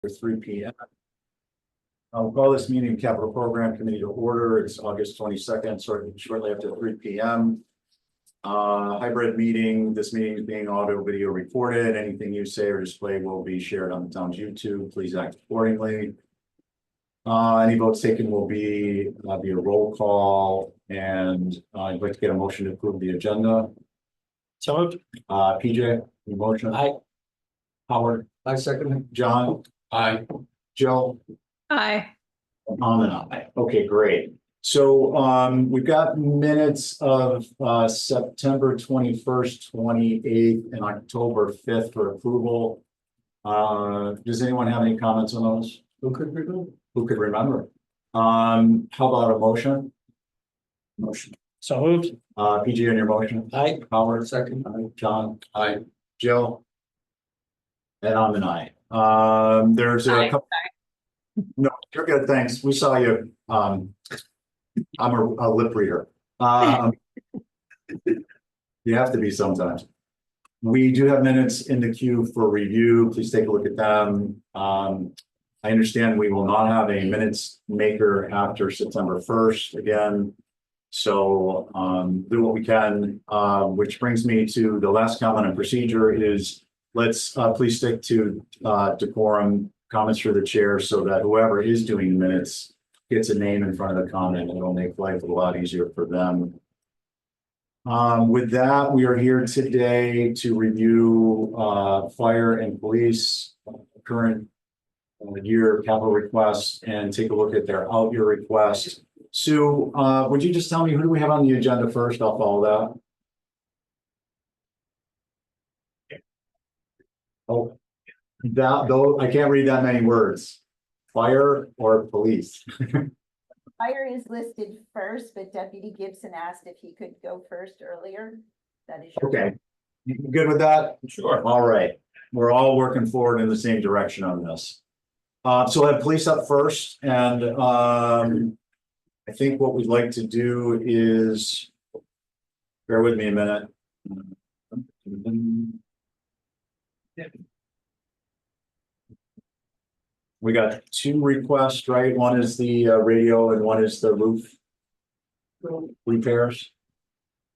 For 3 p.m. I'll call this meeting of Capital Program Committee to order. It's August 22nd, shortly after 3 p.m. Hybrid meeting. This meeting is being audio video recorded. Anything you say or display will be shared on the town's YouTube. Please act accordingly. Any votes taken will be via roll call, and I'd like to get a motion to approve the agenda. So moved. PJ, your motion. Aye. Howard. I second. John. Aye. Jill. Aye. And aye. Okay, great. So we've got minutes of September 21st, 28th, and October 5th for approval. Does anyone have any comments on those? Who could remove? Who could remember? How about a motion? Motion. So moved. PG on your motion. Aye. Howard. Second. Aye. John. Aye. Jill. And I'm an aye. There's a Aye. couple. No, you're good. Thanks. We saw you. I'm a lip reader. You have to be sometimes. We do have minutes in the queue for review. Please take a look at them. I understand we will not have a minutes maker after September 1st again. So do what we can, which brings me to the last comment on procedure is let's please stick to decorum comments for the chair so that whoever is doing minutes gets a name in front of the comment. It'll make life a lot easier for them. With that, we are here today to review fire and police current year capital requests and take a look at their out year request. Sue, would you just tell me who do we have on the agenda first? I'll follow that. Oh, though I can't read that many words. Fire or police? Fire is listed first, but Deputy Gibson asked if he could go first earlier. That is. Okay, you good with that? Sure. All right, we're all working forward in the same direction on this. So we'll have police up first, and I think what we'd like to do is, bear with me a minute. We got two requests, right? One is the radio and one is the roof repairs.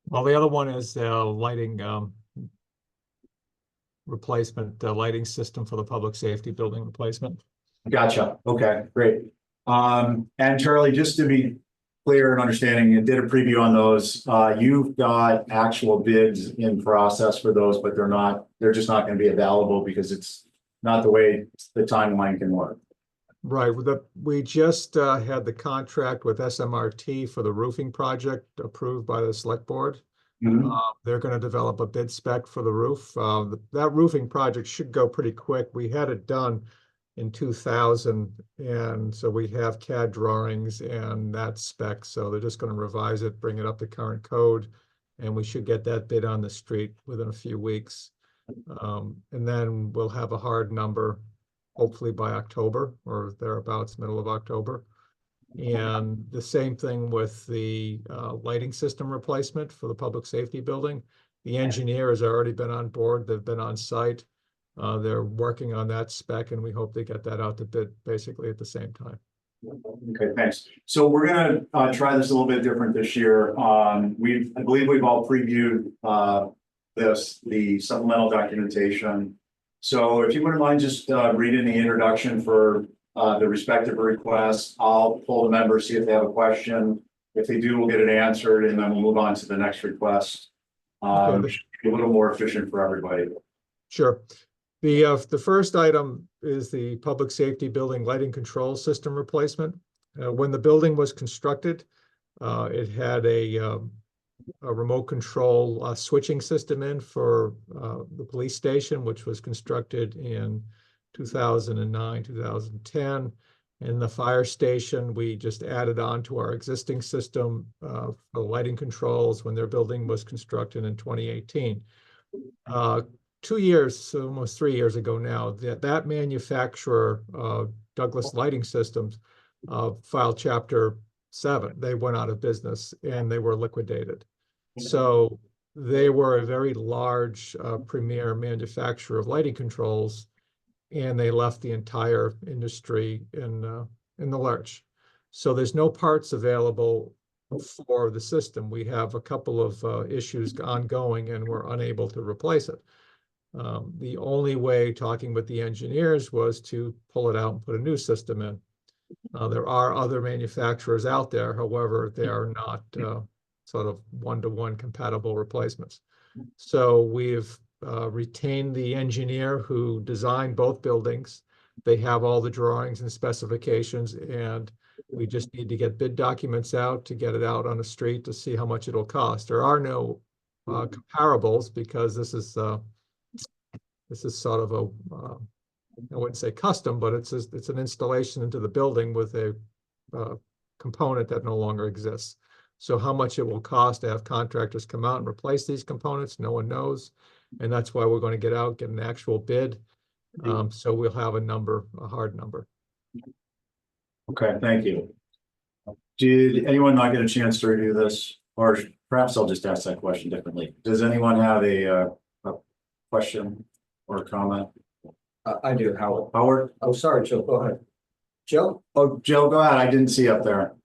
Well, the other one is lighting replacement, lighting system for the public safety building replacement. Gotcha. Okay, great. And Charlie, just to be clear and understanding, you did a preview on those. You've got actual bids in process for those, but they're just not going to be available because it's not the way the timeline can work. Right. We just had the contract with SMRT for the roofing project approved by the select board. Mhm. They're going to develop a bid spec for the roof. That roofing project should go pretty quick. We had it done in 2000, and so we have CAD drawings and that spec. So they're just going to revise it, bring it up to current code, and we should get that bid on the street within a few weeks. And then we'll have a hard number, hopefully by October or thereabouts, middle of October. And the same thing with the lighting system replacement for the public safety building. The engineer has already been on board. They've been on site. They're working on that spec, and we hope they get that out to bid basically at the same time. Okay, thanks. So we're gonna try this a little bit different this year. I believe we've all previewed the supplemental documentation. So if you wouldn't mind just reading the introduction for the respective requests, I'll pull the members, see if they have a question. If they do, we'll get it answered, and then we'll move on to the next request. Okay. Should be a little more efficient for everybody. Sure. The first item is the public safety building lighting control system replacement. When the building was constructed, it had a remote control switching system in for the police station, which was constructed in 2009, 2010. And the fire station, we just added on to our existing system for lighting controls when their building was constructed in 2018. 2 years, almost 3 years ago now, that manufacturer, Douglas Lighting Systems, filed Chapter 7. They went out of business and they were liquidated. So they were a very large premier manufacturer of lighting controls, and they left the entire industry in the lurch. So there's no parts available for the system. We have a couple of issues ongoing, and we're unable to replace it. The only way, talking with the engineers, was to pull it out and put a new system in. There are other manufacturers out there, however, they are not sort of one-to-one compatible replacements. So we've retained the engineer who designed both buildings. They have all the drawings and specifications, and we just need to get bid documents out to get it out on the street to see how much it'll cost. There are no comparables, because this is sort of a I wouldn't say custom, but it's an installation into the building with a component that no longer exists. So how much it will cost to have contractors come out and replace these components, no one knows. And that's why we're going to get out, get an actual bid. So we'll have a number, a hard number. Okay, thank you. Did anyone not get a chance to review this? Or perhaps I'll just ask that question differently. Does anyone have a question or comment? I do, Howard. Howard? Oh, sorry, Joe, go ahead. Joe? Oh, Jill, go ahead. I didn't see up there.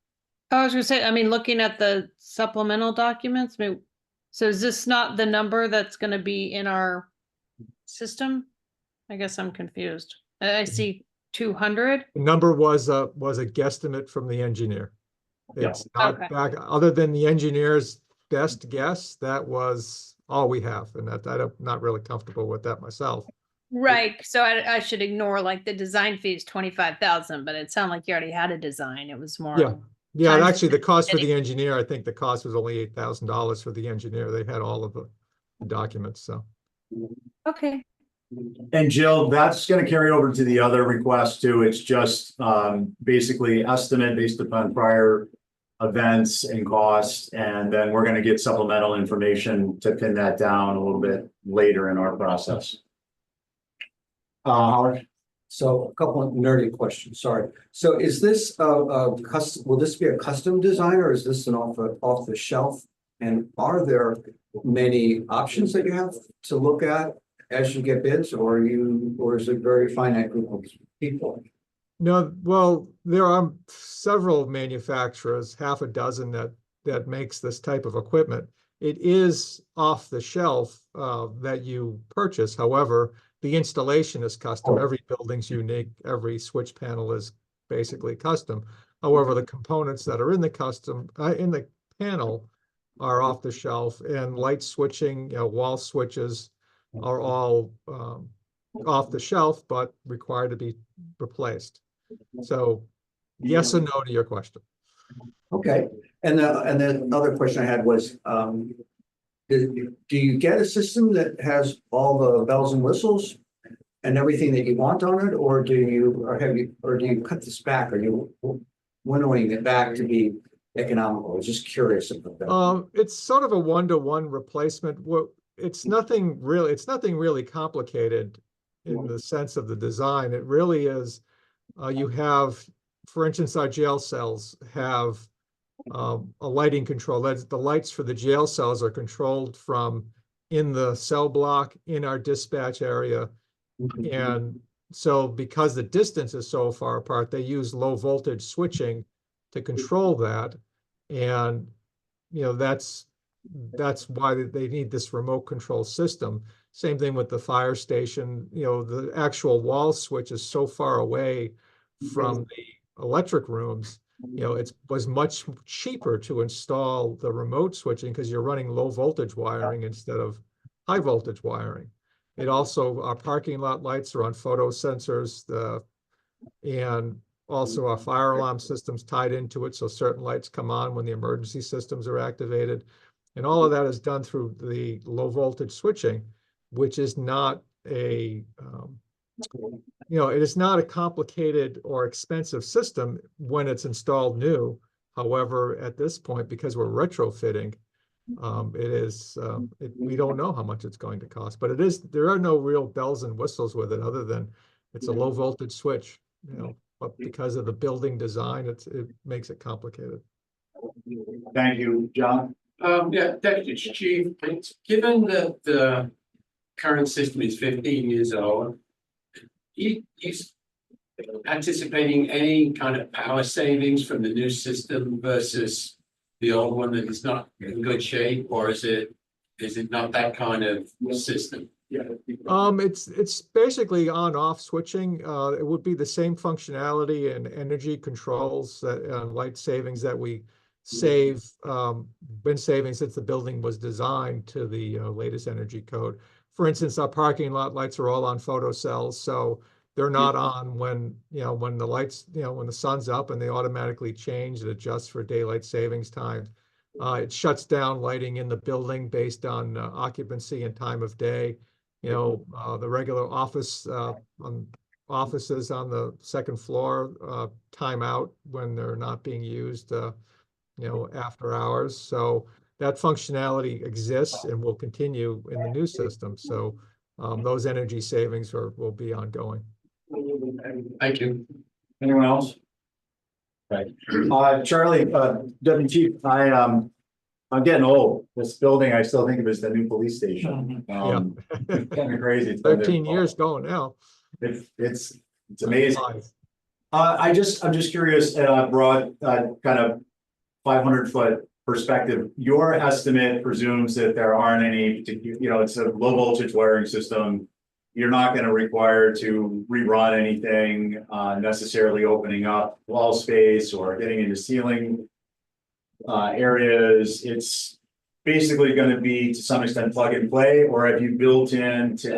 I was gonna say, I mean, looking at the supplemental documents, I mean, so is this not the number that's gonna be in our system? I guess I'm confused. I see 200. The number was a guesstimate from the engineer. It's not Okay. back, other than the engineer's best guess, that was all we have. And that I'm not really comfortable with that myself. Right, so I should ignore like the design fee is 25,000, but it sounded like you already had a design. It was more. Yeah. Yeah, and Times actually the cost for any- the engineer, I think the cost was only $8,000 for the engineer. They had all of the documents, so. Okay, And Jill, that's gonna carry over to the other request too. It's just basically estimate based upon prior events and costs, and then we're gonna get supplemental information to pin that down a little bit later in our process. Howard? So a couple of nerdy questions, sorry. So is this custom, will this be a custom design, or is this an off the shelf? And are there many options that you have to look at as you get bids, or is it very finite group of people? No, well, there are several manufacturers, half a dozen that makes this type of equipment. It is off the shelf that you purchase. However, the installation is custom. Every building's unique. Every switch panel is basically custom. However, the components that are in the panel are off the shelf, and light switching, wall switches are all off the shelf, but required to be replaced. So yes and no to your question. Okay, and the other question I had was, do you get a system that has all the bells and whistles and everything that you want on it, or do you cut this back? Are you winnowing it back to be economical? I was just curious about that. It's sort of a one-to-one replacement. It's nothing really complicated in the sense of the design. It really is, you have, for instance, our jail cells have a lighting control. The lights for the jail cells are controlled from in the cell block in our dispatch area. And so because the distance is so far apart, they use low voltage switching to control that. And, that's why they need this remote control system. Same thing with the fire station. The actual wall switch is so far away from the electric rooms. It was much cheaper to install the remote switching because you're running low voltage wiring instead of high voltage wiring. It also, our parking lot lights are on photo sensors, and also our fire alarm system's tied into it, so certain lights come on when the emergency systems are activated. And all of that is done through the low voltage switching, which is not it is not a complicated or expensive system when it's installed new. However, at this point, because we're retrofitting, we don't know how much it's going to cost, but there are no real bells and whistles with it other than it's a low voltage switch, but because of the building design, it makes it complicated. Thank you, John. Yeah, Deputy Chief, given that the current system is 15 years old, He's anticipating any kind of power savings from the new system versus the old one that is not in good shape, or is it not that kind of system? It's basically on-off switching. It would be the same functionality and energy controls that light savings that we been saving since the building was designed to the latest energy code. For instance, our parking lot lights are all on photocells, so they're not on when the lights, when the sun's up, and they automatically change and adjust for daylight savings time. It shuts down lighting in the building based on occupancy and time of day. The regular offices on the second floor time out when they're not being used, after hours. So that functionality exists and will continue in the new system. So those energy savings will be ongoing. Thank you. Anyone else? Right. Charlie, Deputy Chief, I'm getting old. This building, I still think of as the new police station. It's kind of crazy. It's been there 13 years going now. It's amazing. I'm just curious, broad, kind of 500-foot perspective. Your estimate presumes that there aren't any, it's a low voltage wiring system. You're not going to require to rerun anything, necessarily opening up wall space or getting into ceiling areas. It's basically going to be to some extent plug and play, or have you built into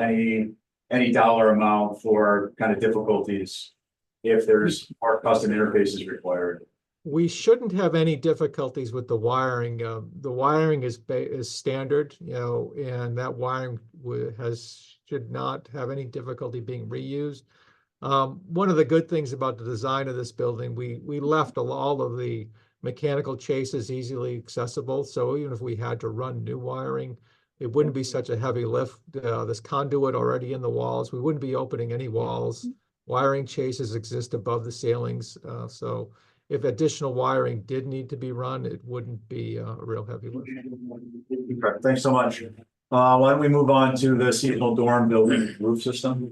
any dollar amount for kind of difficulties if there's more custom interfaces required? We shouldn't have any difficulties with the wiring. The wiring is standard, and that wiring should not have any difficulty being reused. One of the good things about the design of this building, we left all of the mechanical chases easily accessible. So even if we had to run new wiring, it wouldn't be such a heavy lift. This conduit already in the walls, we wouldn't be opening any walls. Wiring chases exist above the ceilings. So if additional wiring did need to be run, it wouldn't be a real heavy lift. Okay, thanks so much. Why don't we move on to the seasonal dorm building roof system?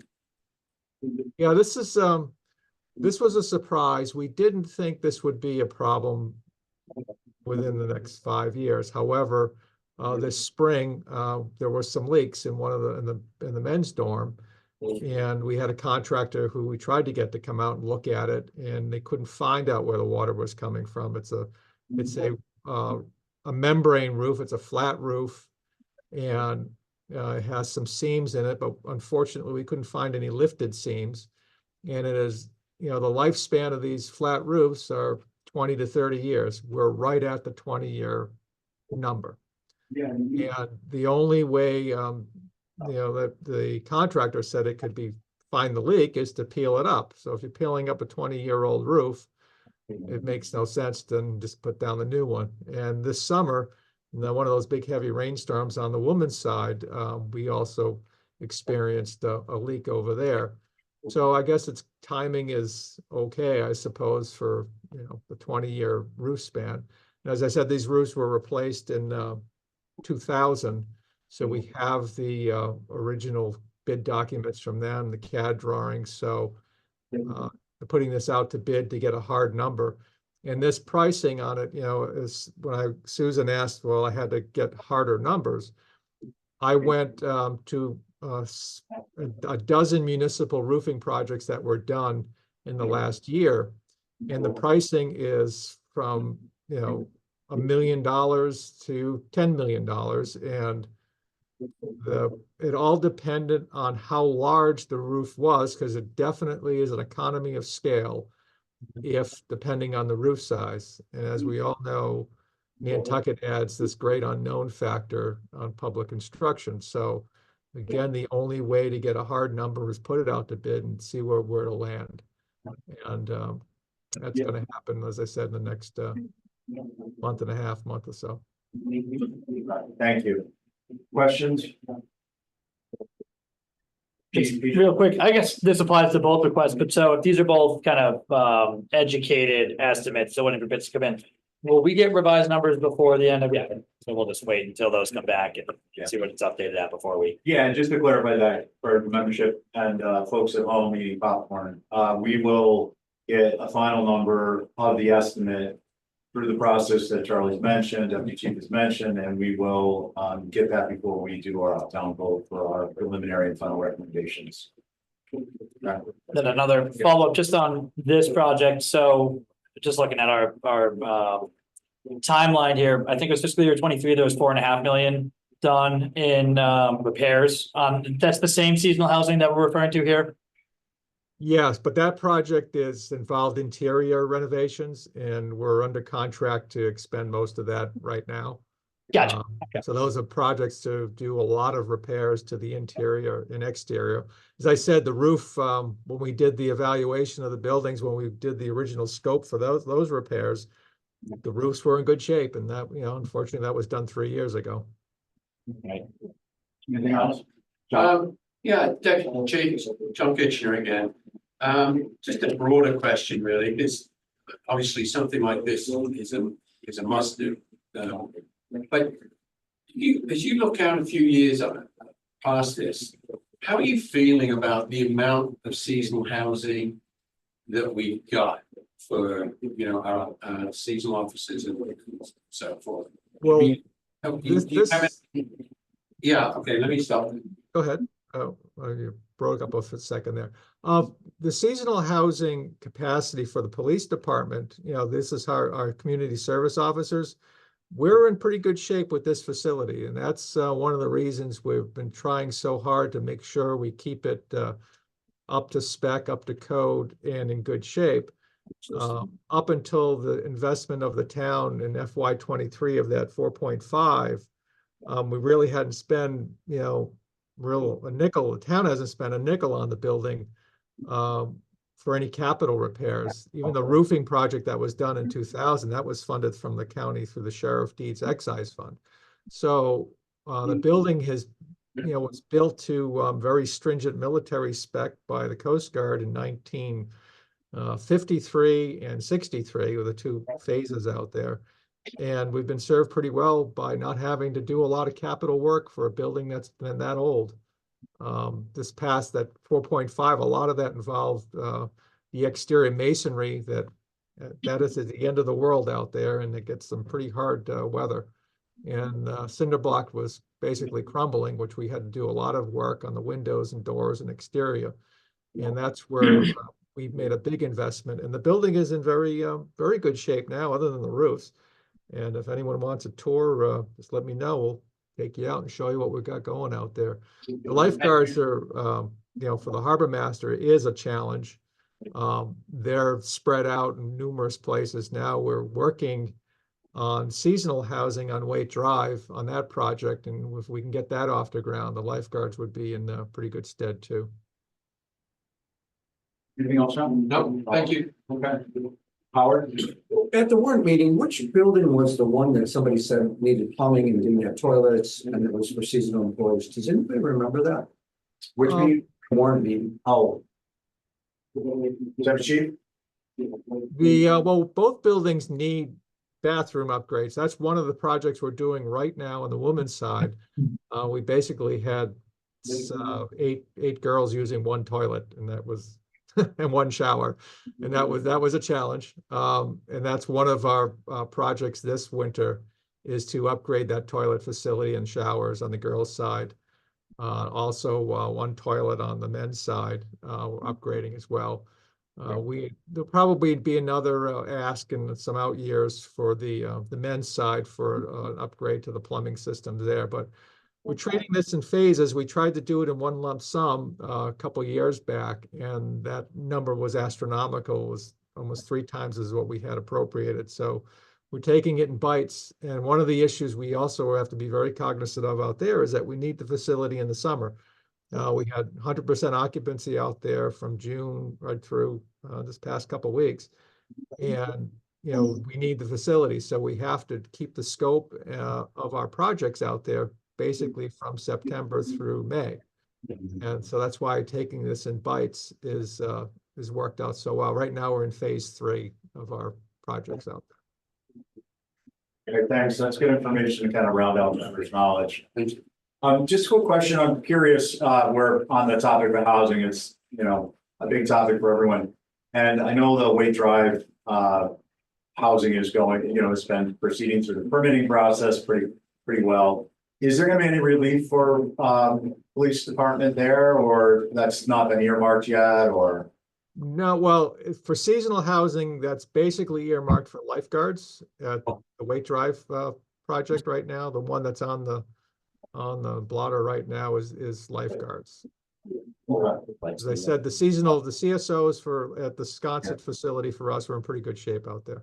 Yeah, this was a surprise. We didn't think this would be a problem within the next 5 years. However, this spring there were some leaks in one of in the men's dorm, and we had a contractor who we tried to get to come out and look at it, and they couldn't find out where the water was coming from. It's a membrane roof. It's a flat roof, and it has some seams in it, but unfortunately we couldn't find any lifted seams. And it is, the lifespan of these flat roofs are 20 to 30 years. We're right at the 20-year number. And the only way, that the contractor said it could find the leak is to peel it up. So if you're peeling up a 20-year-old roof, it makes no sense to just put down the new one. And this summer, one of those big heavy rainstorms on the woman's side, we also experienced a leak over there. So I guess its timing is okay, I suppose, for the 20-year roof span. And as I said, these roofs were replaced in 2000. So we have the original bid documents from them, the CAD drawings. So putting this out to bid to get a hard number. And this pricing on it, is when Susan asked, well, I had to get harder numbers. I went to a dozen municipal roofing projects that were done in the last year. And the pricing is from, $1 million to $10 million. And it all depended on how large the roof was, because it definitely is an economy of scale, depending on the roof size. And as we all know, Nantucket adds this great unknown factor on public construction. So again, the only way to get a hard number is put it out to bid and see where it'll land. And that's going to happen, as I said, in the next month and a half, month or so. Thank you. Questions? Just real quick, I guess this applies to both requests, but so if these are both kind of educated estimates, so whenever bids come in, will we get revised numbers before the end of So we'll just wait until those come back and Yeah. see what it's updated at before we. Yeah, and just to clarify that for membership and folks at home eating popcorn, we will get a final number of the estimate through the process that Charlie's mentioned, Deputy Chief has mentioned, and we will get that before we do our town vote for our preliminary and final recommendations. Okay. Then another follow-up just on this project, so just looking at our timeline here, I think it was fiscal year 23, there was 4.5 million done in repairs. That's the same seasonal housing that we're referring to here? Yes, but that project is involved interior renovations and we're under contract to expend most of that right now. Gotcha. So those are projects to do a lot of repairs to the interior and exterior. As I said, the roof, when we did the evaluation of the buildings, when we did the original scope for those repairs, the roofs were in good shape, and that, unfortunately, that was done 3 years ago. Anything else? Yeah, Deputy Chief, John Kitchener again. Just a broader question, really, because obviously something like this is a must do. But as you look out a few years past this, how are you feeling about the amount of seasonal housing that we've got for, our seasonal officers and so forth? Well, Let me stop. Go ahead. Oh, you broke up for a second there. The seasonal housing capacity for the police department, this is our community service officers. We're in pretty good shape with this facility, and that's one of the reasons we've been trying so hard to make sure we keep it up to spec, up to code, and in good shape. Up until the investment of the town in FY23 of that 4.5, we really hadn't spent, a nickel. The town hasn't spent a nickel on the building for any capital repairs. Even the roofing project that was done in 2000, that was funded from the county through the Sheriff Deeds Excise Fund. So the building has, was built to very stringent military spec by the Coast Guard in 1953 and 63 were the two phases out there. And we've been served pretty well by not having to do a lot of capital work for a building that's been that old. This past that 4.5, a lot of that involved the exterior masonry that is at the end of the world out there, and it gets some pretty hard weather. And cinder block was basically crumbling, which we had to do a lot of work on the windows and doors and exterior. And that's where we've made a big investment. And the building is in very, very good shape now, other than the roofs. And if anyone wants a tour, just let me know. We'll take you out and show you what we've got going out there. The lifeguards are, for the harbor master is a challenge. They're spread out in numerous places now. We're working on seasonal housing on Waite Drive on that project. And if we can get that off the ground, the lifeguards would be in pretty good stead too. Anything else, Sean? No, thank you. Okay. Howard? At the warrant meeting, which building was the one that somebody said needed plumbing and didn't have toilets and it was for seasonal employees? Does anybody remember that? Which meeting? Warrant meeting. Oh. Deputy Chief? Well, both buildings need bathroom upgrades. That's one of the projects we're doing right now on the women's side. We basically had eight girls using one toilet, and that was and one shower, and that was a challenge. And that's one of our projects this winter is to upgrade that toilet facility and showers on the girls' side. Also, one toilet on the men's side, we're upgrading as well. There'll probably be another ask in some out years for the men's side for an upgrade to the plumbing systems there, but we're treating this in phases. We tried to do it in one lump sum a couple of years back, and that number was astronomical. It was almost 3 times as what we had appropriated. So we're taking it in bites. And one of the issues we also have to be very cognizant of out there is that we need the facility in the summer. We had 100% occupancy out there from June right through this past couple of weeks. And we need the facility. So we have to keep the scope of our projects out there basically from September through May. And so that's why taking this in bites is worked out so well. Right now we're in phase 3 of our projects out there. Okay, thanks. That's good information to kind of round out members' knowledge. Thank you. Just a quick question. I'm curious, we're on the topic of housing. It's, you know, a big topic for everyone. And I know the Wade Drive, housing is going, you know, it's been proceeding through the permitting process pretty well. Is there gonna be any relief for, police department there, or that's not been earmarked yet, or? No, well, for seasonal housing, that's basically earmarked for lifeguards at the Wait Drive project right now. The one that's on the blotter right now is lifeguards. As I said, the CSOs at the Sconset facility for us are in pretty good shape out there.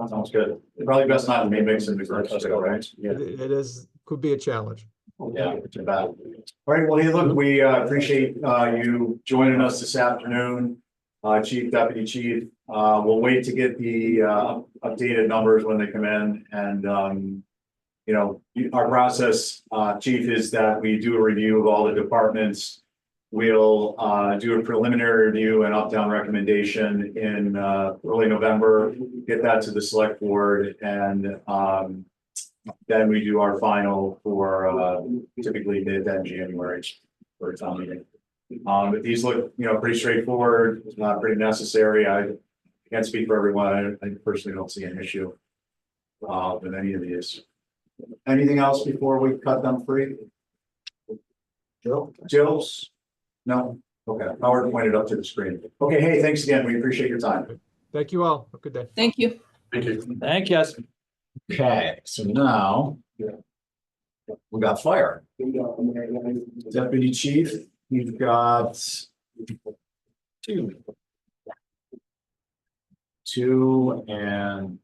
Sounds good. Probably best not to be mixing the groups, right? Yeah. It is, could be a challenge. Yeah, too bad. All right, well, hey, look, we appreciate you joining us this afternoon, Chief, Deputy Chief. We'll wait to get the updated numbers when they come in, and you know, our process, Chief, is that we do a review of all the departments. We'll do a preliminary review and up-down recommendation in early November, get that to the select board, and then we do our final for typically mid-end January for a town meeting. But these look, you know, pretty straightforward, pretty necessary. I can't speak for everyone. I personally don't see an issue with any of these. Anything else before we cut them free? Jill's? No? Okay, Howard pointed up to the screen. Okay, hey, thanks again. We appreciate your time. Thank you all. Have a good day. Thank you. Thank you. Thank you. Okay, so now we got fire. Deputy Chief, you've got two and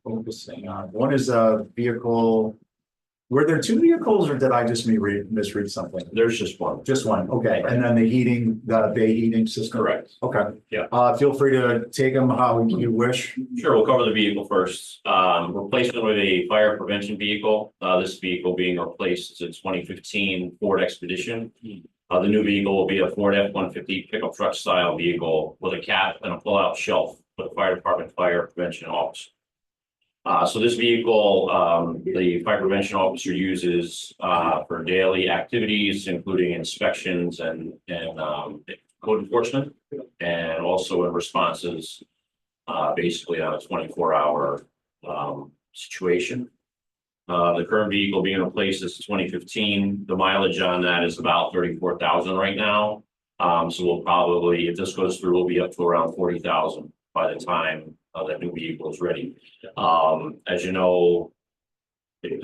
focusing on, one is a vehicle. Were there two vehicles, or did I just misread something? There's just one. Just one, okay, and then the heating, the bay heating system? Correct. Okay. Yeah. Feel free to take them how you wish. Sure, we'll cover the vehicle first. Replacement with a fire prevention vehicle. This vehicle being replaced is a 2015 Ford Expedition. The new vehicle will be a Ford F-150 pickup truck style vehicle with a cab and a pull-out shelf for the fire department fire prevention office. So this vehicle, the fire prevention officer uses for daily activities, including inspections and code enforcement, and also in responses, basically on a 24-hour situation. The current vehicle being replaced is 2015. The mileage on that is about 34,000 right now. So we'll probably, if this goes through, we'll be up to around 40,000 by the time that new vehicle is ready. As you know, with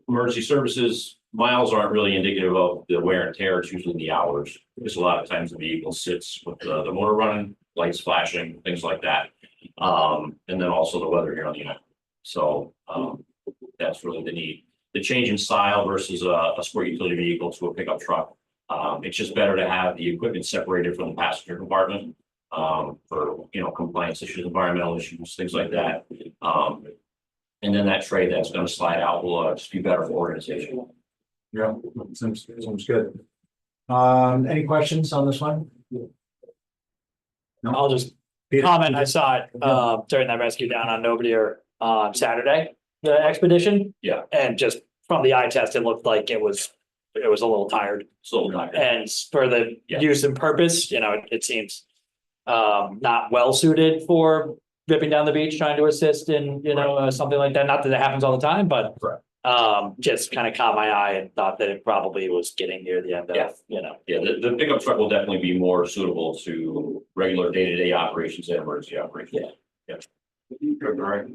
emergency services, miles aren't really indicative of the wear and tear. It's usually the hours, because a lot of times the vehicle sits with the motor running, lights flashing, things like that. And then also the weather here on the island. So that's really the need. The change in style versus a sport utility vehicle to a pickup truck. It's just better to have the equipment separated from the passenger compartment. For, you know, compliance issues, environmental issues, things like that. And then that tray that's going to slide out will just be better for organization. Yeah, seems good. Any questions on this one? I'll just comment. I saw it during that rescue down on Nobodier on Saturday, the expedition. Yeah. And just from the eye test, it looked like it was a little tired. So tired. And for the use and purpose, you know, it seems not well suited for ripping down the beach, trying to assist in, you know, something like that. Not that it happens all the time, but just kind of caught my eye and thought that it probably was getting near the end of, you know. Yeah, the pickup truck will definitely be more suitable to regular day-to-day operations and emergency operations. Yeah. All right.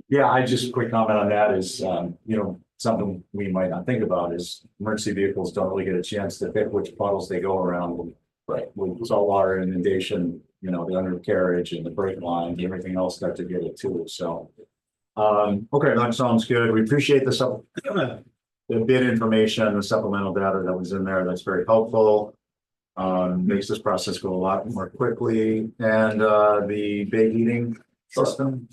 Yeah, I just quick comment on that is, you know, something we might not think about is emergency vehicles don't really get a chance to pick which puddles they go around. Right, with saltwater inundation, you know, the undercarriage and the brake line, and everything else start to get it too, so. Okay, that sounds good. We appreciate the bid information, the supplemental data that was in there. That's very helpful. Makes this process go a lot more quickly, and the bay heating system.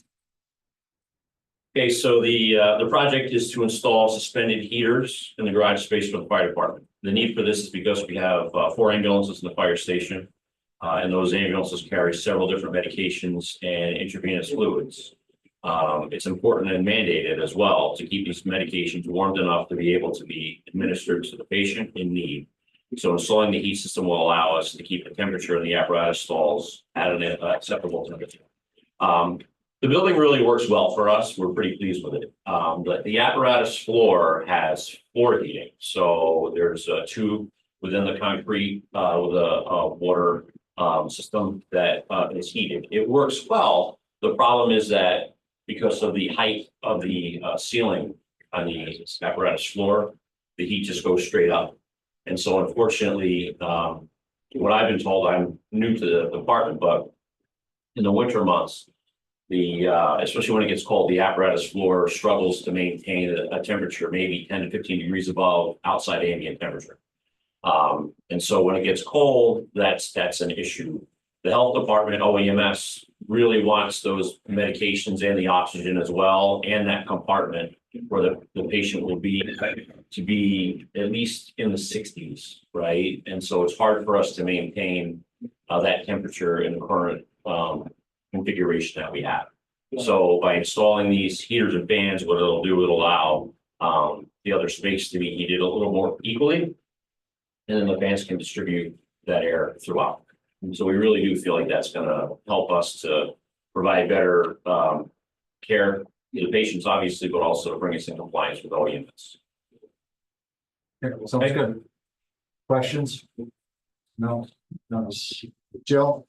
Okay, so the project is to install suspended heaters in the garage space for the fire department. The need for this is because we have 4 ambulances in the fire station, and those ambulances carry several different medications and intravenous fluids. it's important and mandated as well to keep these medications warmed enough to be able to be administered to the patient in need. So installing the heat system will allow us to keep the temperature in the apparatus stalls at an acceptable temperature. The building really works well for us. We're pretty pleased with it. But the apparatus floor has floor heating. So there's a tube within the concrete with a water system that is heated. It works well. The problem is that because of the height of the ceiling on the apparatus floor, the heat just goes straight up. And so unfortunately, what I've been told, I'm new to the department, but in the winter months, especially when it gets cold, the apparatus floor struggles to maintain a temperature, maybe 10 to 15 degrees above outside ambient temperature. And so when it gets cold, that's an issue. The health department, OEMS, really wants those medications and the oxygen as well, and that compartment where the patient will be to be at least in the 60s, right? And so it's hard for us to maintain that temperature in the current configuration that we have. So by installing these heaters and fans, what it'll do, it'll allow the other space to be heated a little more equally, and then the fans can distribute that air throughout. And so we really do feel like that's going to help us to provide better care to the patients, obviously, but also bring us in compliance with OEMS. Sounds good. Questions? No, no. Jill?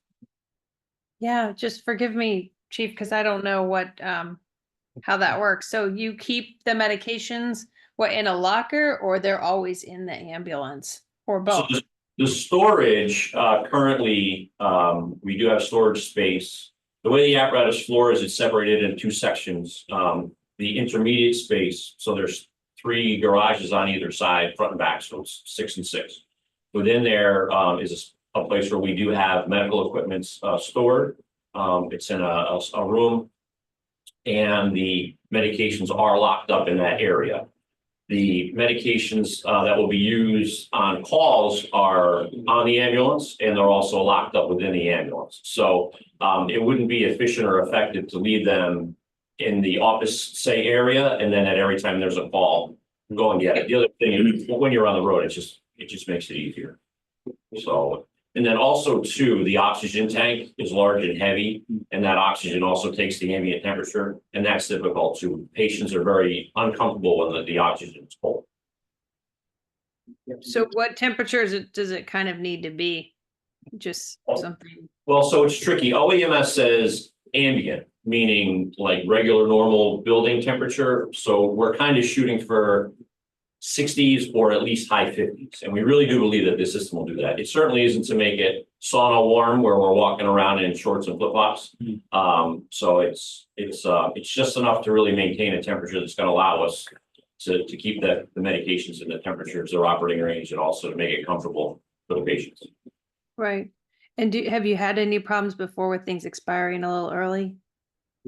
Yeah, just forgive me, Chief, because I don't know what, how that works. So you keep the medications, what, in a locker, or they're always in the ambulance, or So both? the storage, currently, we do have storage space. The way the apparatus floor is, it's separated into two sections. The intermediate space, so there's 3 garages on either side, front and back, so it's 6 and 6. Within there is a place where we do have medical equipment stored. It's in a room, and the medications are locked up in that area. The medications that will be used on calls are on the ambulance, and they're also locked up within the ambulance. So it wouldn't be efficient or effective to leave them in the office, say, area, and then at every time there's a call, go and get it. The other thing is, when you're on the road, it just makes it easier. So, and then also too, the oxygen tank is large and heavy, and that oxygen also takes the ambient temperature, and that's difficult too. Patients are very uncomfortable when the oxygen is cold. So what temperature does it kind of need to be? Just something. Well, so it's tricky. OEMS says ambient, meaning like regular, normal building temperature. So we're kind of shooting for 60s or at least high 50s. And we really do believe that this system will do that. It certainly isn't to make it sauna warm where we're walking around in shorts and flip-flops. So it's just enough to really maintain a temperature that's going to allow us to keep the medications in the temperatures their operating range, and also to make it comfortable for the patients. Right. And have you had any problems before with things expiring a little early?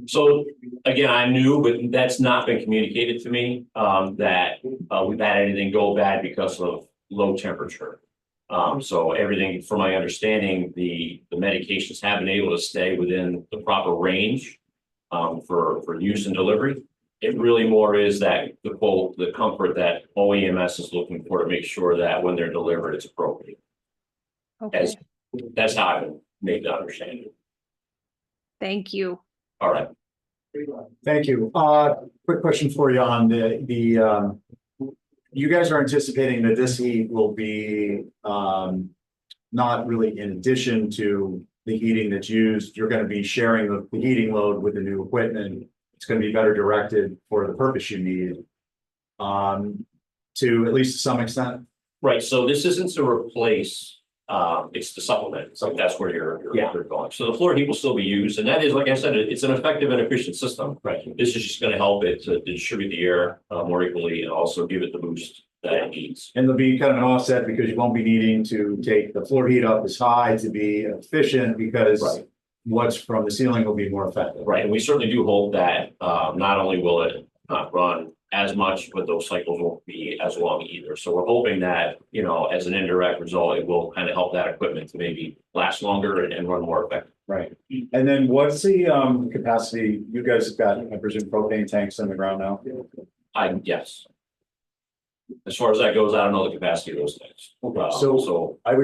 So again, I'm new, but that's not been communicated to me, that we've had anything go bad because of low temperature. So everything, from my understanding, the medications have been able to stay within the proper range for use and delivery. It really more is that the comfort that OEMS is looking for to make sure that when they're delivered, it's appropriate. Okay, That's how I would make the understanding. thank you. All right. Thank you. Quick question for you on you guys are anticipating that this heat will be not really in addition to the heating that's used. You're going to be sharing the heating load with the new equipment. It's going to be better directed for the purpose you need, to at least to some extent. Right, so this isn't to replace, it's to supplement, so that's where you're going. So the floor heat will still be used, and that is, like I said, it's an effective and efficient system. Right. This is just gonna help it to distribute the air more equally, and also give it the boost that it needs. And there'll be kind of an offset because you won't be needing to take the floor heat up as high to be efficient, because Right. what's from the ceiling will be more effective. Right, and we certainly do hope that not only will it not run as much, but those cycles won't be as long either. So we're hoping that, as an indirect result, it will kind of help that equipment to maybe last longer and run more effective. Right. And then what's the capacity? You guys have got, I presume, propane tanks on the ground now? Yes. As far as that goes, I don't know the capacity of those things. So I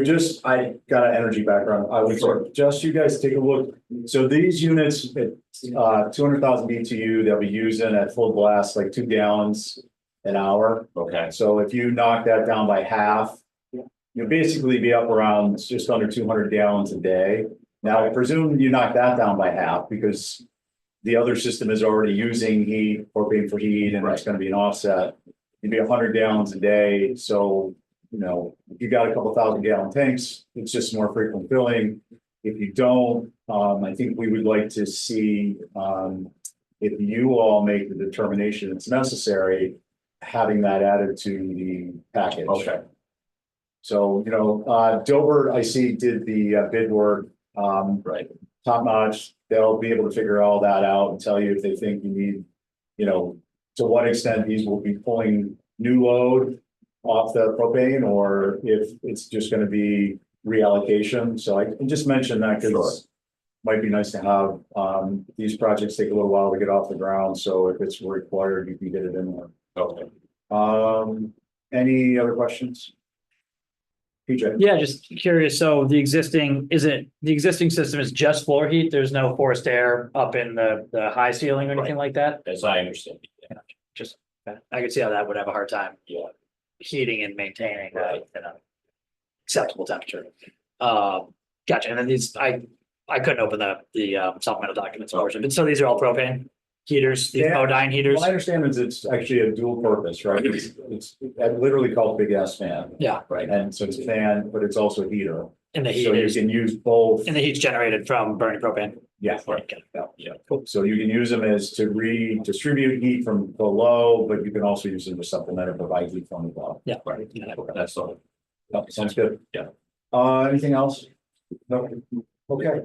got an energy background. I would suggest you guys take a look. So these units, it's 200,000 BTU, they'll be using at full blast, like 2 gallons an hour. okay, So if you knock that down by half, you'll basically be up around just under 200 gallons a day. Now, I presume you knock that down by half because the other system is already using heat, propane for heat, and it's gonna be an offset. You'd be 100 gallons a day, so, if you got a couple 1,000-gallon tanks, it's just more frequent filling. If you don't, I think we would like to see, if you all make the determination it's necessary, having that added to the package. okay, So, Dover, I see, did the bid work, right, top notch. They'll be able to figure all that out and tell you if they think you need, to what extent these will be pulling new load off the propane, or if it's just gonna be reallocation. So I can just mention that because might be nice to have, these projects take a little while to get off the ground, so if it's required, you can get it in there. okay. Any other questions? PJ? Yeah, just curious. So the existing system is just floor heat? There's no forced air up in the high ceiling or anything like that? As I understand it. Just, I could see how that would have a hard time Yeah. heating and maintaining Right. acceptable temperature. Gotcha. And then these, I couldn't open the supplemental documents portion, but so these are all propane heaters, these Yeah. Modine heaters? Well, I understand it's actually a dual purpose, right? It's literally called big ass fan. Yeah, Right. And so it's a fan, but it's also a heater. and the So heat you is, can use both. and the heat's generated from burning propane. Yeah. Right. Yeah. So you can use them as to redistribute heat from below, but you can also use them to supplement or provide heat from above. Yeah. Right, that's all. Sounds good. Yeah. Anything else? No. Okay.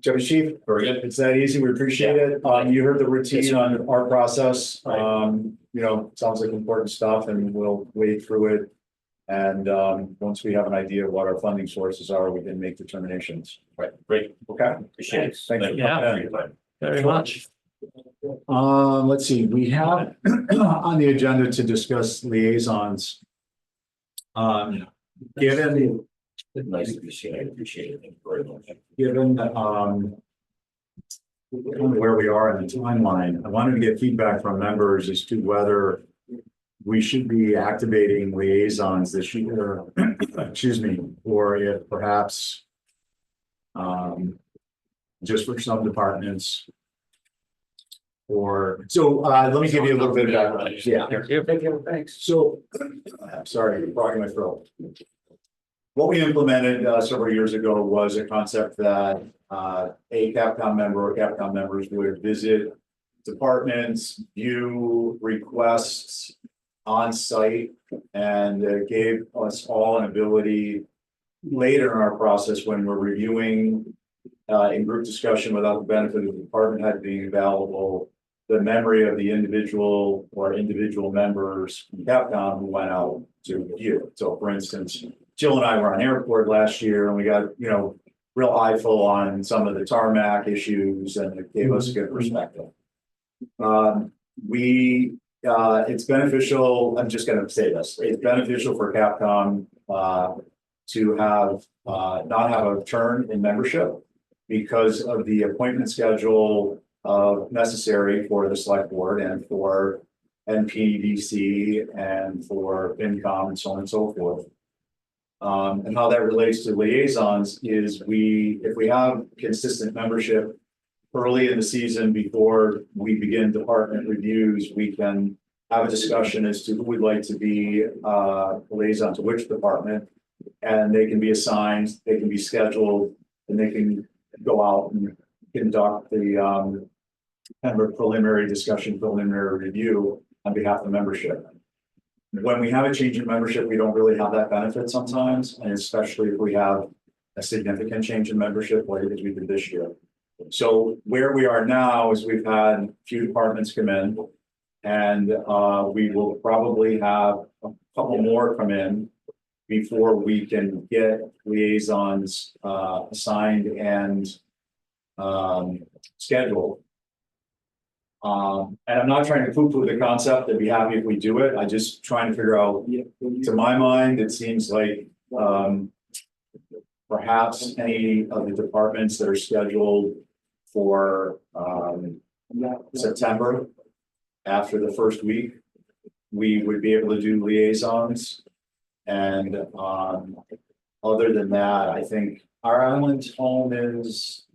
Deputy Chief, Very good. it's that easy. We appreciate it. You heard the routine on our process. Sounds like important stuff and we'll wade through it. And once we have an idea of what our funding sources are, we can make determinations. Right, great, Okay. appreciate it. Thank you. Yeah. Very much. Let's see, we have on the agenda to discuss liaisons. Given Nice to see you, I appreciate it. Thank you very much. given where we are in the timeline, I wanted to get feedback from members as to whether we should be activating liaisons this year, excuse me, or if perhaps just for some departments. Let me give you a little bit of background. Yeah. Thanks. So, sorry, blocking my throat. What we implemented several years ago was a concept that a Capcom member or Capcom members would visit departments, view requests on site, and gave us all an ability later in our process when we're reviewing in group discussion without the benefit of the department head being available, the memory of the individual or individual members from Capcom who went out to view. So for instance, Jill and I were on airport last year and we got, real eyeful on some of the tarmac issues and it gave us a good perspective. It's beneficial, I'm just gonna say this, it's beneficial for Capcom to have not have a turn in membership because of the appointment schedule necessary for the select board and for NPDC and for FinCom and so on and so forth. And how that relates to liaisons is if we have consistent membership early in the season before we begin department reviews, we can have a discussion as to who would like to be liaison to which department. And they can be assigned, they can be scheduled, and they can go out and conduct the kind of a preliminary discussion, preliminary review on behalf of the membership. When we have a change in membership, we don't really have that benefit sometimes, and especially if we have a significant change in membership, like we did this year. So where we are now is we've had a few departments come in And we will probably have a couple more come in before we can get liaisons assigned and scheduled. And I'm not trying to poo-poo the concept, I'd be happy if we do it, I just trying to figure out, to my mind, it seems like perhaps any of the departments that are scheduled for September after the first week, we would be able to do liaisons. And other than that, I think our island home is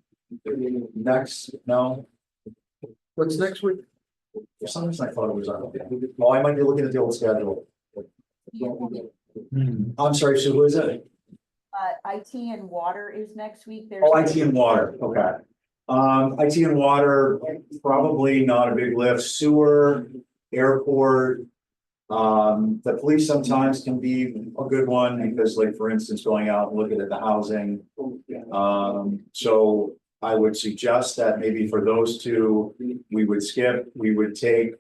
next, no? What's next week? For some reason I thought it was on. Well, I might be looking at the old schedule. I'm sorry, Sue, who is it? IT and water is next week. There's. Oh, IT and water, okay. IT and water, probably not a big lift, sewer, airport. The police sometimes can be a good one because, like, for instance, going out and looking at the housing. So I would suggest that maybe for those two, we would skip, we would take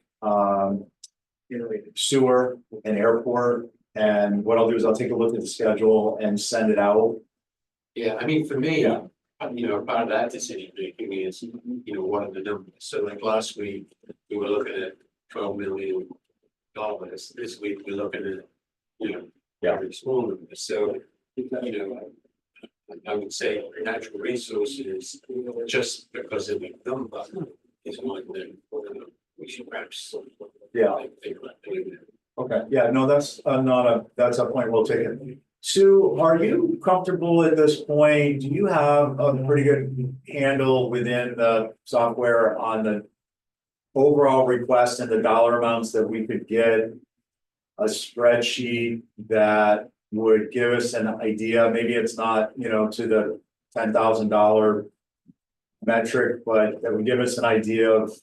sewer and airport. And what I'll do is I'll take a look at the schedule and send it out. Yeah, I mean, for me, Yeah. Part of that decision making is, what are the numbers? So like last week, we were looking at $12 million. This week, we're looking at, very small numbers. So, I would say natural resources, just because of the number, is one that we should perhaps. Yeah. Think about doing that. Okay, yeah, no, that's that's a point well taken. Sue, are you comfortable at this point? Do you have a pretty good handle within the software on the overall request and the dollar amounts that we could get a spreadsheet that would give us an idea? Maybe it's not, to the $10,000 metric, but that would give us an idea of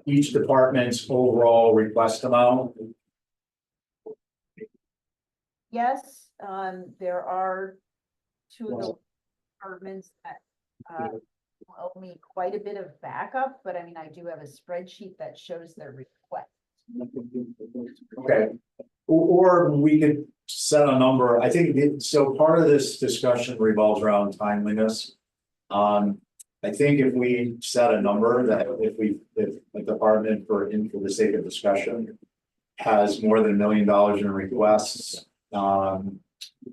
each department's overall request amount. Yes, there are two of the departments that owe me quite a bit of backup, but I mean, I do have a spreadsheet that shows their request. Okay, or we could set a number. I think so. Part of this discussion revolves around timeliness. I think if we set a number that if the department for the sake of discussion has more than $1 million in requests,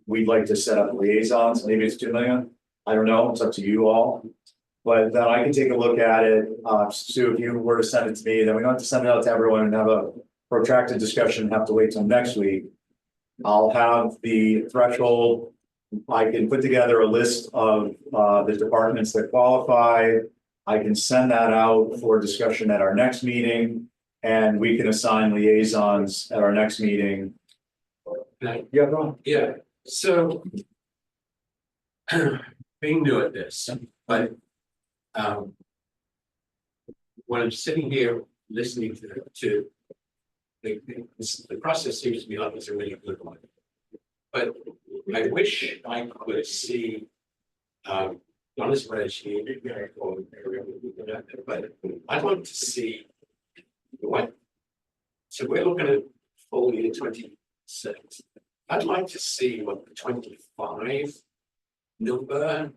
we'd like to set up liaisons. Maybe it's 2 million. I don't know. It's up to you all. But then I can take a look at it. Sue, if you were to send it to me, then we don't have to send it out to everyone and have a protracted discussion and have to wait till next week. I'll have the threshold. I can put together a list of the departments that qualify. I can send that out for discussion at our next meeting, and we can assign liaisons at our next meeting. Yeah, go on. Yeah, so being new at this, but when I'm sitting here listening to the process seems to me like it's a really good one. But I wish I could see on a spreadsheet, but I'd like to see what. So we're looking at full year 26. I'd like to see what the 25 number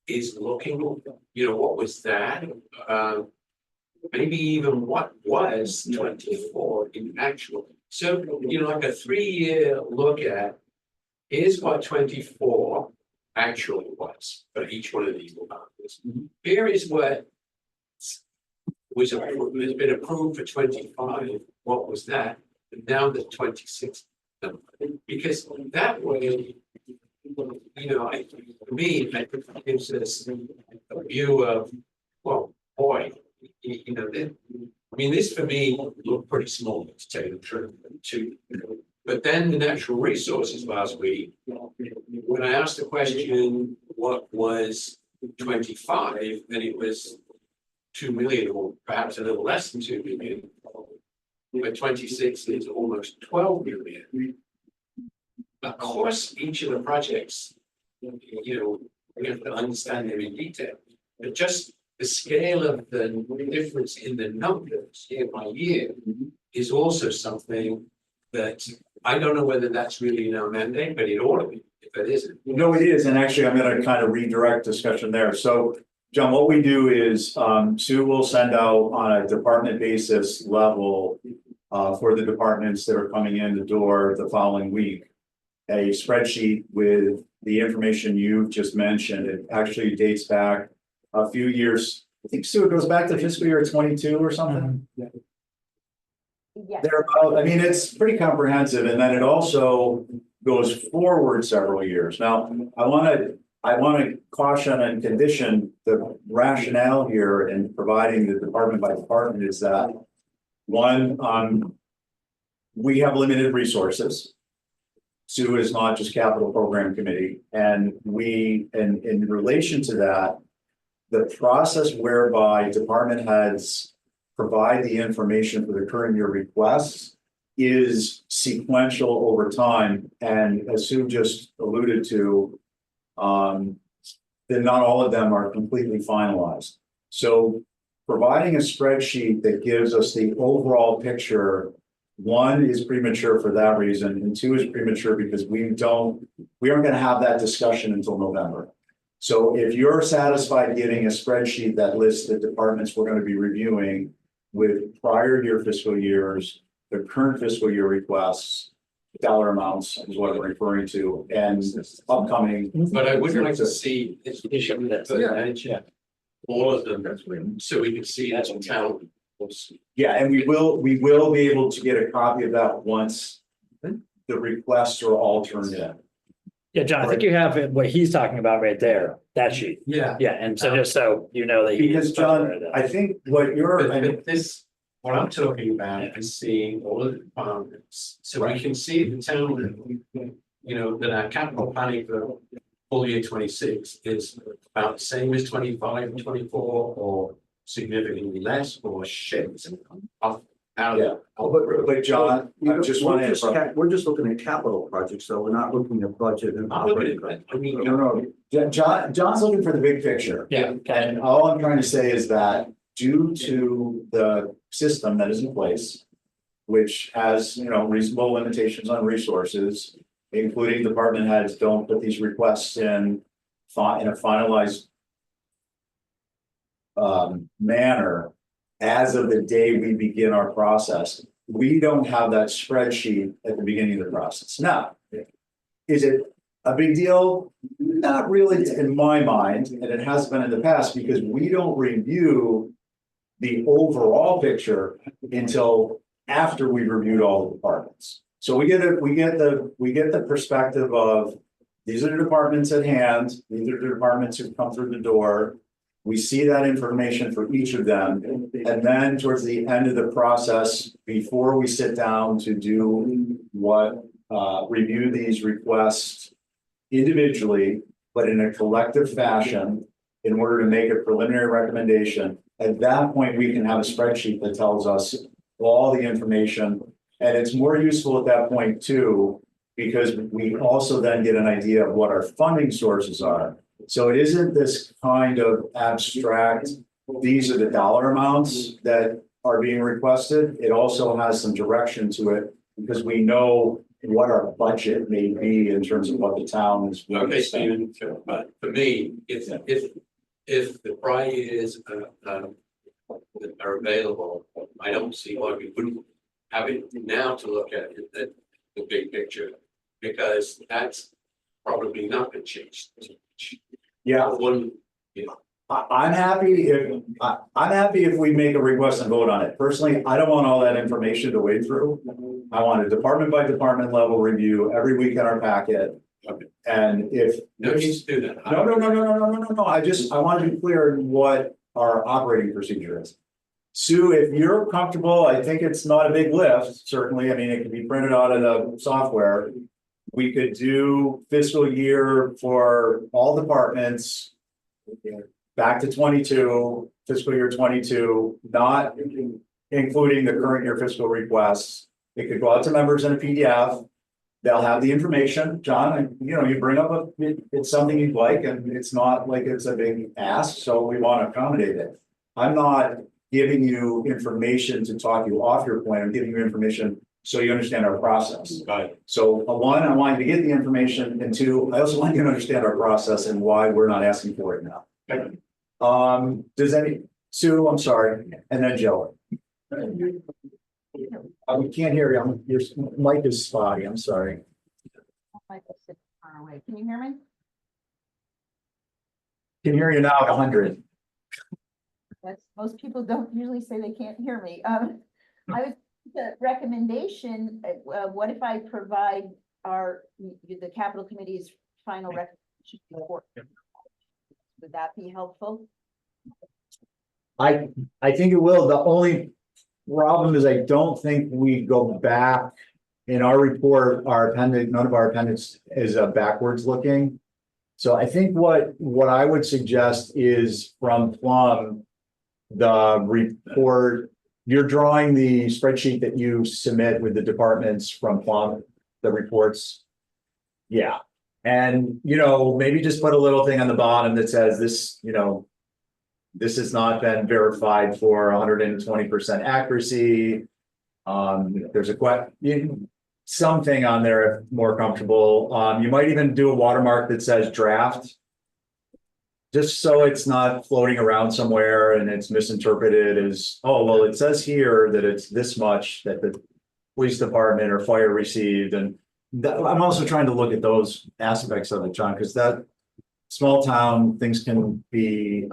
is looking. What was that? Maybe even what was 24 in actual. So, like a 3-year look at, here's what 24 actually was for each one of these departments. Here is what was approved, has been approved for 25. What was that? And now the 26 number. Because that way, for me, that gives us a view of, well, boy, this for me looked pretty small, to tell you the truth. But then the natural resources last week, when I asked the question, what was 25, then it was 2 million, or perhaps a little less than 2 million. But 26 is almost 12 million. Of course, each of the projects, we have to understand them in detail. But just the scale of the difference in the numbers year by year is also something that I don't know whether that's really in our mandate, but it ought to be, if it isn't. No, it is, and actually, I'm gonna kind of redirect discussion there. So, John, what we do is, Sue will send out on a department basis level for the departments that are coming in the door the following week, a spreadsheet with the information you've just mentioned. It actually dates back a few years. I think, Sue, it goes back to fiscal year 22 or something. Yes. Thereabout, I mean, it's pretty comprehensive, and then it also goes forward several years. Now, I wanna caution and condition the rationale here in providing the department by department is that one, we have limited resources. Sue is not just capital program committee, and in relation to that, the process whereby department heads provide the information for the current year requests is sequential over time, and as Sue just alluded to, then not all of them are completely finalized. So providing a spreadsheet that gives us the overall picture, one, is premature for that reason, and two, is premature because we aren't gonna have that discussion until November. So if you're satisfied getting a spreadsheet that lists the departments we're gonna be reviewing with prior year fiscal years, the current fiscal year requests, dollar amounts is what I'm referring to, and upcoming. But I would like to see all of them, so we can see as a town. Yeah, and we will be able to get a copy of that once the requests are all turned in. Yeah, John, I think you have what he's talking about right there, that sheet. Yeah. Yeah, and so just so you know that. Because John, I think what you're, But this, what I'm talking about is seeing all of the departments, so we can see the town, you know, that our capital planning for full year 26 is about the same as 25 and 24, or significantly less, or shifts off out Yeah. of. but John, I just want to. We're just looking at capital projects, so we're not looking at budget and I'm looking operating. at that, I mean, No, John's looking for the big picture. Yeah. And all I'm trying to say is that due to the system that is in place, which has, reasonable limitations on resources, including department heads don't put these requests in a finalized manner as of the day we begin our process. We don't have that spreadsheet at the beginning of the process. Now, is it a big deal? Not really in my mind, and it has been in the past, because we don't review the overall picture until after we've reviewed all the departments. So we get the perspective of, these are the departments at hand, these are the departments who've come through the door. We see that information for each of them, and then towards the end of the process, before we sit down to do review these requests individually, but in a collective fashion, in order to make a preliminary recommendation. At that point, we can have a spreadsheet that tells us all the information, and it's more useful at that point too, because we also then get an idea of what our funding sources are. So it isn't this kind of abstract, these are the dollar amounts that are being requested. It also has some direction to it, because we know what our budget may be in terms of what the town is. okay, Stephen, but for me, if the prior years are available, I don't see why we wouldn't have it now to look at the big picture, because that's probably not been changed. Yeah, I'm happy if we make a request and vote on it. Personally, I don't want all that information to wade through. I want a department by department level review every week in our packet. And if. No need to do that. No. I want to be clear in what our operating procedure is. Sue, if you're comfortable, I think it's not a big lift, certainly. I mean, it can be printed out of the software. We could do fiscal year for all departments. Back to 22, fiscal year 22, not including the current year fiscal requests. It could go out to members in a PDF. they'll have the information, John, you know, you bring up it's something you'd like, and it's not like it's a big ask, so we want to accommodate it. I'm not giving you information to talk you off your plan, I'm giving you information so you understand our process. Got it. So, one, I want you to get the information, and two, I also want you to understand our process and why we're not asking for it now. Does Sue, I'm sorry, and then Joe. We can't hear you, your mic is spotty, I'm sorry. Michael sits far away. Can you hear me? Can hear you now at 100. Most people don't usually say they can't hear me. I was, the recommendation, what if I provide the capital committee's final recommendation report? Would that be helpful? I think it will. The only problem is I don't think we go back in our report, our appendix, none of our appendix is backwards looking. So I think what I would suggest is from Plum, the report, you're drawing the spreadsheet that you submit with the departments from Plum, the reports. Yeah. And, you know, maybe just put a little thing on the bottom that says this, you know, this has not been verified for 120% accuracy. There's something on there if more comfortable. You might even do a watermark that says draft. Just so it's not floating around somewhere and it's misinterpreted as, oh, well, it says here that it's this much that the police department or fire received. And I'm also trying to look at those aspects of it, John, because that small town, things can be,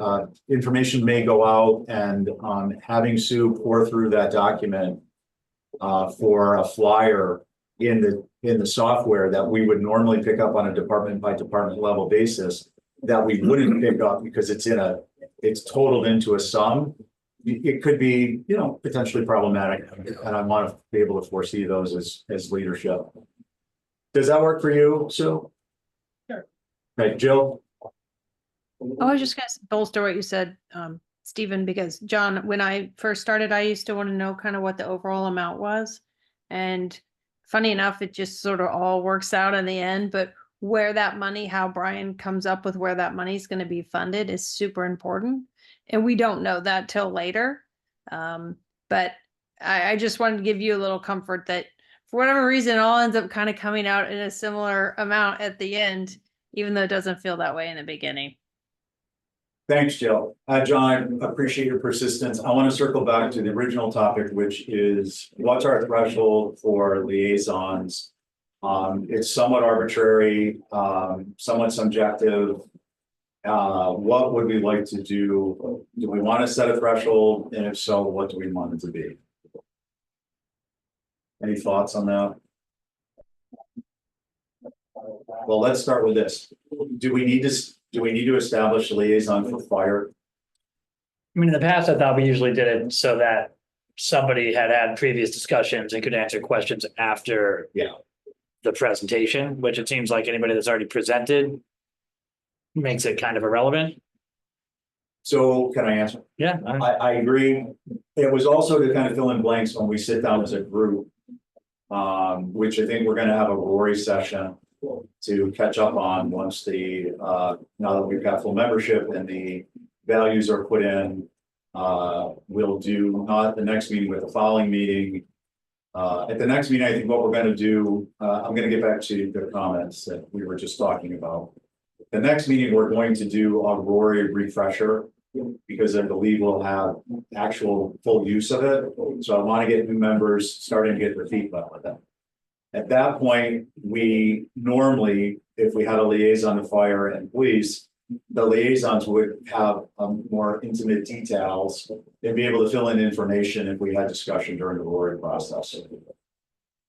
information may go out, and having Sue pour through that document for a flyer in the software that we would normally pick up on a department by department level basis, that we wouldn't pick up because it's totaled into a sum. It could be, you know, potentially problematic, and I want to be able to foresee those as leadership. Does that work for you, Sue? Sure. Okay, Jill? I was just gonna bolster what you said, Stephen, because John, when I first started, I used to want to know kind of what the overall amount was. And funny enough, it just sort of all works out in the end, but where that money, how Brian comes up with where that money is going to be funded is super important. And we don't know that till later. But I just wanted to give you a little comfort that for whatever reason, it all ends up kind of coming out in a similar amount at the end, even though it doesn't feel that way in the beginning. Thanks, Jill. John, I appreciate your persistence. I want to circle back to the original topic, which is what's our threshold for liaisons? It's somewhat arbitrary, somewhat subjective. What would we like to do? Do we want to set a threshold? And if so, what do we want it to be? Any thoughts on that? Well, let's start with this. Do we need to establish a liaison for fire? I mean, in the past, I thought we usually did it so that somebody had previous discussions and could answer questions after. Yeah. The presentation, which it seems like anybody that's already presented makes it kind of irrelevant. So can I answer? Yeah. I agree. It was also to kind of fill in blanks when we sit down as a group. Which I think we're going to have a Rory session to catch up on once now that we've got full membership and the values are put in. We'll do not the next meeting, but the following meeting. At the next meeting, I think what we're going to do, I'm going to get back to the comments that we were just talking about. The next meeting, we're going to do a Rory refresher because I believe we'll have actual full use of it. So I want to get new members starting to get their feet wet with them. At that point, we normally, if we had a liaison to fire and police, the liaisons would have more intimate details and be able to fill in information if we had discussion during the Rory process.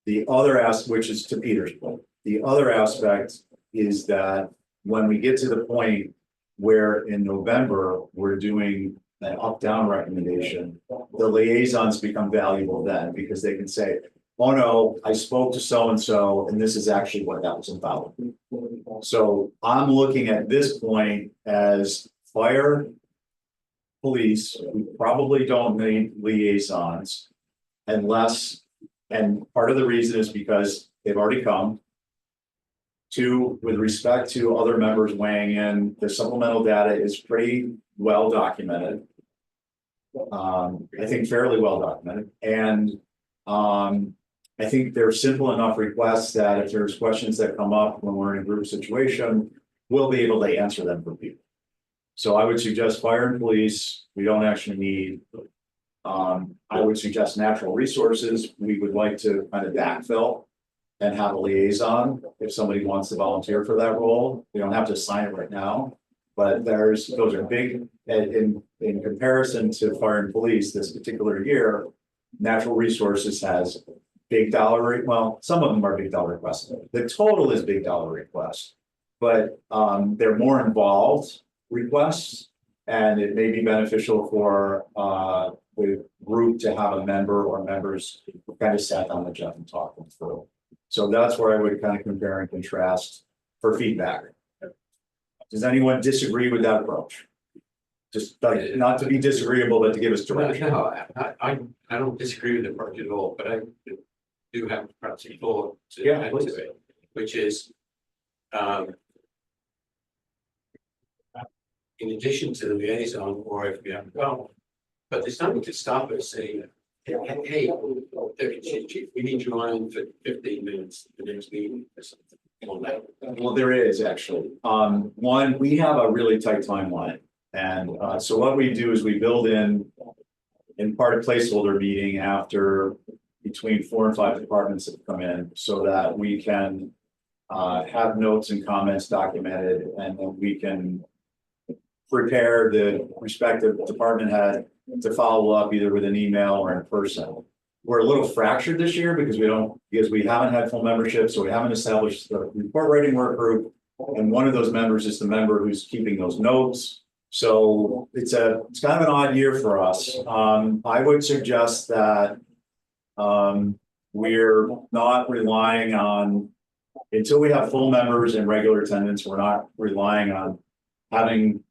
The other aspect, which is to Peter's point, the other aspect is that when we get to the point where in November, we're doing an up-down recommendation, the liaisons become valuable then because they can say, oh no, I spoke to so-and-so and this is actually what that was about. So I'm looking at this point as fire, police, we probably don't need liaisons unless, and part of the reason is because they've already come, Two, with respect to other members weighing in, the supplemental data is pretty well documented. I think fairly well documented, and I think they're simple enough requests that if there's questions that come up when we're in a group situation, we'll be able to answer them for people. So I would suggest fire and police, we don't actually need. I would suggest natural resources, we would like to kind of backfill and have a liaison if somebody wants to volunteer for that role. We don't have to sign it right now, but those are big, in comparison to fire and police this particular year, natural resources has big dollar, well, some of them are big dollar requests. The total is big dollar requests, but they're more involved requests, and it may be beneficial for the group to have a member or members who kind of sat down with Jeff and talked them through. So that's where I would kind of compare and contrast for feedback. Does anyone disagree with that approach? Just like, not to be disagreeable, but to give us direction. No, I don't disagree with the approach at all, but I do have perhaps a thought to Yeah, add please. to it, which is, in addition to the liaison, or if we have, well, but there's nothing to stop us saying, hey, Deputy Chief, we need you on for 15 minutes, the next meeting or something. On that. Well, there is actually. One, we have a really tight timeline. And so what we do is we build in part of placeholder meeting after between 4 and 5 departments have come in so that we can have notes and comments documented, and then we can prepare the respective department head to follow up either with an email or in person. We're a little fractured this year because we haven't had full membership, so we haven't established the report writing work group. And one of those members is the member who's keeping those notes. So it's kind of an odd year for us. I would suggest that we're not relying on, until we have full members and regular attendance, we're not relying on having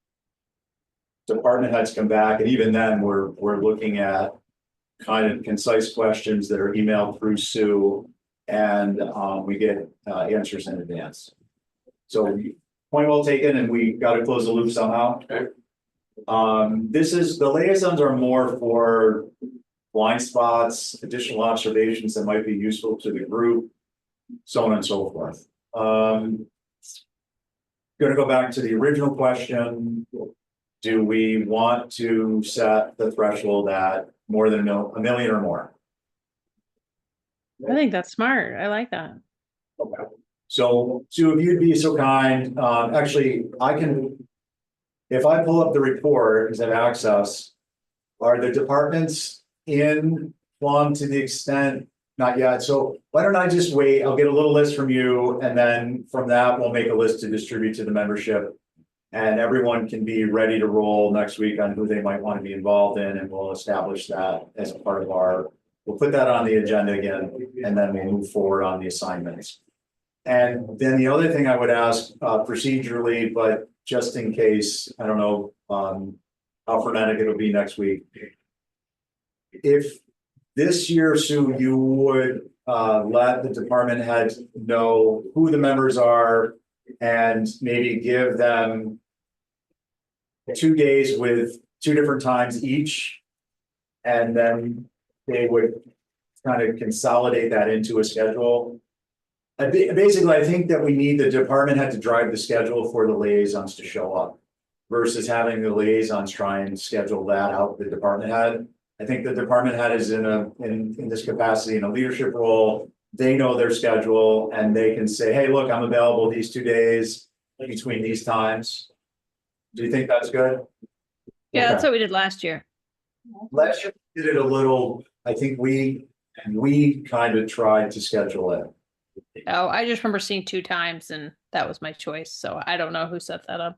department heads come back. And even then, we're looking at kind of concise questions that are emailed through Sue, and we get answers in advance. So point well taken, and we got to close the loop somehow. Okay. The liaisons are more for blind spots, additional observations that might be useful to the group, so on and so forth. Going to go back to the original question. Do we want to set the threshold at more than a million or more? I think that's smart. I like that. Okay. So Sue, if you'd be so kind, actually, I can, if I pull up the report, because I have access, are the departments in Plum to the extent, not yet? So why don't I just wait? I'll get a little list from you, and then from that, we'll make a list to distribute to the membership. And everyone can be ready to roll next week on who they might want to be involved in, and we'll establish that as a part of we'll put that on the agenda again, and then we'll move forward on the assignments. And then the other thing I would ask procedurally, but just in case, I don't know how frenetic it'll be next week. If this year, Sue, you would let the department heads know who the members are and maybe give them 2 days with 2 different times each. And then they would kind of consolidate that into a schedule. Basically, I think that we need the department head to drive the schedule for the liaisons to show up versus having the liaisons try and schedule that out the department head. I think the department head is in this capacity in a leadership role. They know their schedule and they can say, hey, look, I'm available these 2 days between these times. Do you think that's good? Yeah, that's Okay. what we did last year. Last year we did it a little, I think we kind of tried to schedule it. Oh, I just remember seeing 2 times and that was my choice. So I don't know who set that up.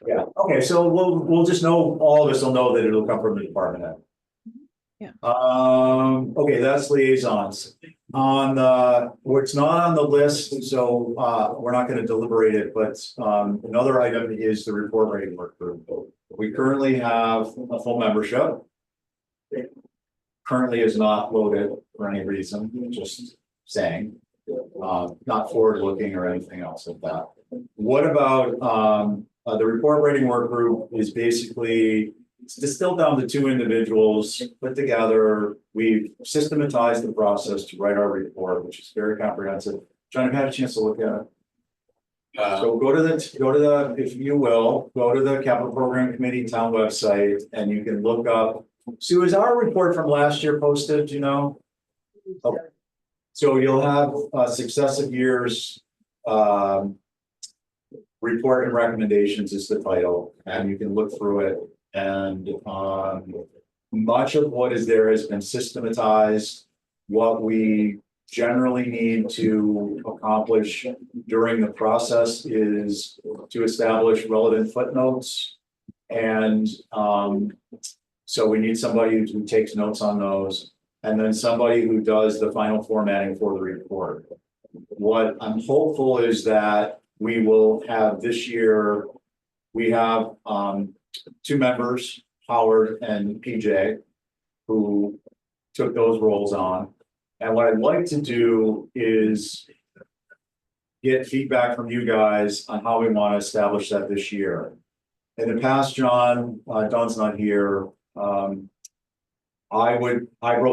Yeah, okay, so we'll just know, all of us will know that it'll come from the department head. Yeah. Okay, that's liaisons. On what's not on the list, so we're not going to deliberate it, but another item is the report writing work group. We currently have a full membership. Currently is not loaded for any reason, just saying. Not forward looking or anything else like that. What about, the report writing work group is basically, it's distilled down to two individuals put together. We've systematized the process to write our report, which is very comprehensive. John, have you had a chance to look at it? So go to the, if you will, go to the capital program committee town website and you can look up. Sue, is our report from last year posted, do you know? Oh. So you'll have successive years, report and recommendations is the title, and you can look through it. And much of what is there has been systematized. What we generally need to accomplish during the process is to establish relevant footnotes. And so we need somebody who takes notes on those, and then somebody who does the final formatting for the report. What I'm hopeful is that we will have this year, we have two members, Howard and PJ, who took those roles on. And what I'd like to do is get feedback from you guys on how we want to establish that this year. In the past, John, Don's not here. I wrote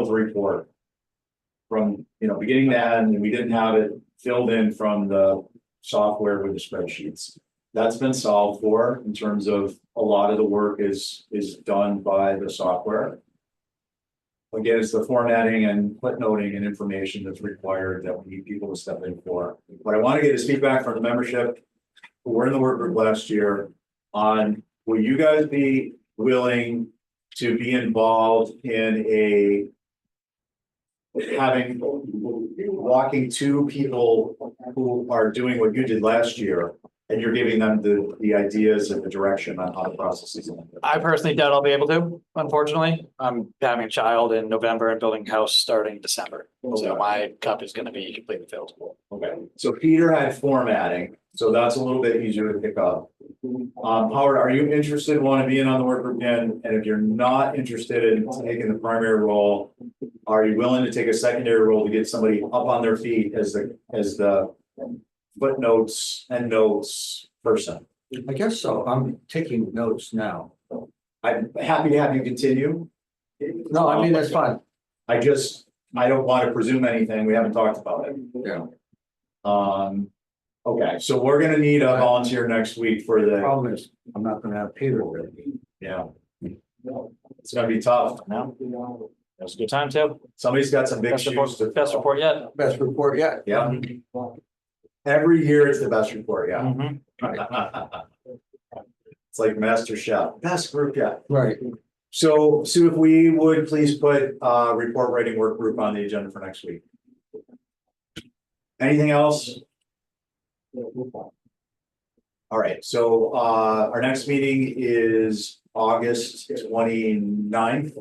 the report from, beginning to end, and we didn't have it filled in from the software with the spreadsheets. That's been solved for in terms of a lot of the work is done by the software. Again, it's the formatting and footnoting and information that's required that we need people to step in for. What I want to get is feedback from the membership who were in the work group last year on, will you guys be willing to be involved in walking two people who are doing what you did last year, and you're giving them the ideas and the direction on how the process is. I personally doubt I'll be able to, unfortunately. I'm having a child in November and building a house starting December. So my cup is gonna be completely filled. Okay, so Peter had formatting, so that's a little bit easier to pick up. Howard, are you interested in wanting to be in on the work group again? And if you're not interested in taking the primary role, are you willing to take a secondary role to get somebody up on their feet as the footnotes and notes person? I guess so. I'm taking notes now. I'm happy to have you continue. No, I mean, that's fine. I don't want to presume anything. We haven't talked about it. Yeah. Okay, so we're gonna need a volunteer next week for The the, problem is, I'm not gonna have Peter with me. yeah. It's gonna be tough. That was a good time too. Somebody's got some big Best report, shoes to best fill. report yet. Best report yet. Yeah. Every year it's the best report, yeah. Mhm. It's like Master Chef, best group yet. Right. So Sue, if we would please put report writing work group on the agenda for next week. Anything else? All right, so our next meeting is August 29th.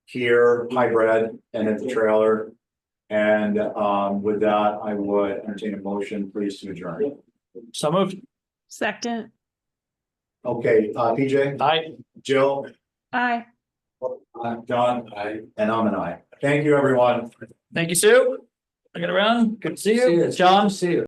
Here, hybrid and at the trailer. And with that, I would entertain a motion, please, to adjourn. So moved. Second, Okay, PJ, Aye. Jill, aye. John, and I'm an aye. Thank you, everyone. Thank you, Sue. I get around. Good to see you. John. See you.